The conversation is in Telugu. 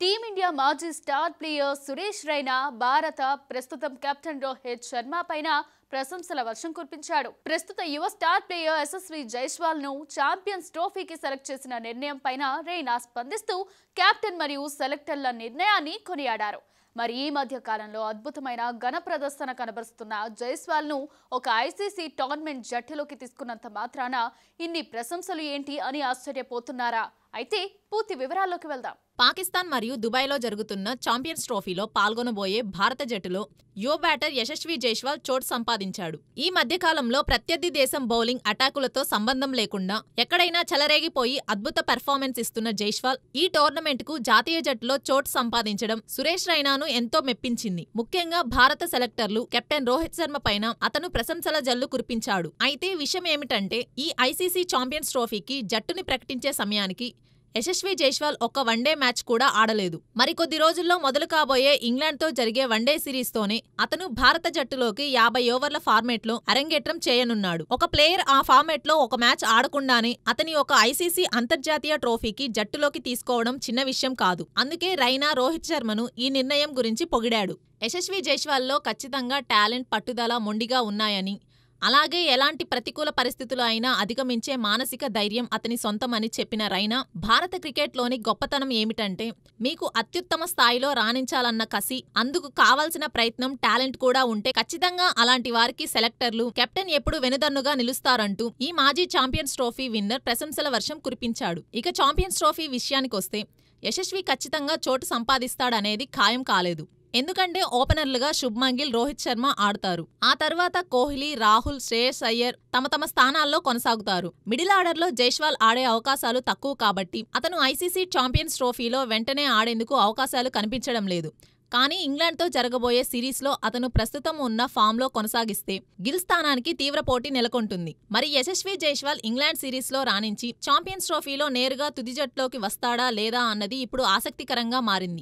టీమిండియా మాజీ స్టార్ ప్లేయర్ సురేష్ రైనా భారత ప్రస్తుతం కెప్టెన్ రోహిత్ శర్మ పైన ప్రశంసల వర్షం కురిపించాడు. ప్రస్తుత యువ స్టార్ ప్లేయర్ యశస్వి జైస్వాల్ ను ఛాంపియన్స్ ట్రోఫీకి సెలెక్ట్ చేసిన నిర్ణయం పైన రైనా స్పందిస్తూ కెప్టెన్ మరియు సెలెక్టర్ల నిర్ణయాన్ని కొనియాడారు. మరి ఈ మధ్య కాలంలో అద్భుతమైన ఘన ప్రదర్శన కనబరుస్తున్న జైస్వాల్ ను ఒక ఐసీసీ టోర్నమెంట్ జట్టులోకి తీసుకున్నంత మాత్రాన ఇన్ని ప్రశంసలు ఏంటి అని ఆశ్చర్యపోతున్నారా? అయితే పూర్తి వివరాల్లోకి వెళ్దాం. పాకిస్తాన్ మరియు దుబాయ్లో జరుగుతున్న ఛాంపియన్స్ ట్రోఫీలో పాల్గొనబోయే భారత జట్టులో యువ బ్యాటర్ యశస్వి జైస్వాల్ చోటు సంపాదించాడు. ఈ మధ్యకాలంలో ప్రత్యర్థి దేశం బౌలింగ్ అటాకులతో సంబంధం లేకుండా ఎక్కడైనా చెలరేగిపోయి అద్భుత పెర్ఫార్మెన్స్ ఇస్తున్న జైస్వాల్ ఈ టోర్నమెంట్కు జాతీయ జట్టులో చోటు సంపాదించడం సురేష్ రైనాను ఎంతో మెప్పించింది. ముఖ్యంగా భారత సెలెక్టర్లు కెప్టెన్ రోహిత్ శర్మ పైన అతను ప్రశంసల జల్లు కురిపించాడు. అయితే విషయం ఏమిటంటే ఈ ఐసీసీ ఛాంపియన్స్ ట్రోఫీకి జట్టుని ప్రకటించే సమయానికి యశస్వి జైస్వాల్ ఒక్క వన్డే మ్యాచ్ కూడా ఆడలేదు. మరికొద్ది రోజుల్లో మొదలు కాబోయే ఇంగ్లాండ్తో జరిగే వన్డే సిరీస్తోనే అతను భారత జట్టులోకి 50 ఓవర్ల ఫార్మేట్లో అరంగేట్రం చేయనున్నాడు. ఒక ప్లేయర్ ఆ ఫార్మేట్లో ఒక మ్యాచ్ ఆడకుండానే అతని ఒక ఐసీసీ అంతర్జాతీయ ట్రోఫీకి జట్టులోకి తీసుకోవడం చిన్న విషయం కాదు. అందుకే రైనా రోహిత్ శర్మను ఈ నిర్ణయం గురించి పొగిడాడు. యశస్వి జైస్వాల్లో ఖచ్చితంగా టాలెంట్, పట్టుదల మొండిగా ఉన్నాయని, అలాగే ఎలాంటి ప్రతికూల పరిస్థితులు అయినా అధిగమించే మానసిక ధైర్యం అతని సొంతమని చెప్పిన రైనా, భారత క్రికెట్లోని గొప్పతనం ఏమిటంటే మీకు అత్యుత్తమ స్థాయిలో రాణించాలన్న కసి, అందుకు కావాల్సిన ప్రయత్నం, టాలెంట్ కూడా ఉంటే ఖచ్చితంగా అలాంటి వారికి సెలెక్టర్లు, కెప్టెన్ ఎప్పుడు వెనుదన్నుగా నిలుస్తారంటూ ఈ మాజీ ఛాంపియన్స్ ట్రోఫీ విన్నర్ ప్రశంసల వర్షం కురిపించాడు. ఇక ఛాంపియన్స్ ట్రోఫీ విషయానికొస్తే యశస్వి ఖచ్చితంగా చోటు సంపాదిస్తాడనేది ఖాయం కాలేదు. ఎందుకంటే ఓపెనర్లుగా శుభ్మన్ గిల్, రోహిత్ శర్మ ఆడతారు. ఆ తర్వాత కోహ్లీ, రాహుల్, శ్రేయస్ అయ్యర్ తమ తమ స్థానాల్లో కొనసాగుతారు. మిడిల్ ఆర్డర్లో జైస్వాల్ ఆడే అవకాశాలు తక్కువ కాబట్టి అతను ఐసీసీ ఛాంపియన్స్ ట్రోఫీలో వెంటనే ఆడేందుకు అవకాశాలు కనిపించడం లేదు. కానీ ఇంగ్లాండ్తో జరగబోయే సిరీస్లో అతను ప్రస్తుతం ఉన్న ఫామ్లో కొనసాగిస్తే గిల్ స్థానానికి తీవ్ర పోటీ నెలకొంటుంది. మరి యశస్వి జైస్వాల్ ఇంగ్లాండ్ సిరీస్లో రాణించి ఛాంపియన్స్ ట్రోఫీలో నేరుగా తుది జట్టులోకి వస్తాడా లేదా అన్నది ఇప్పుడు ఆసక్తికరంగా మారింది.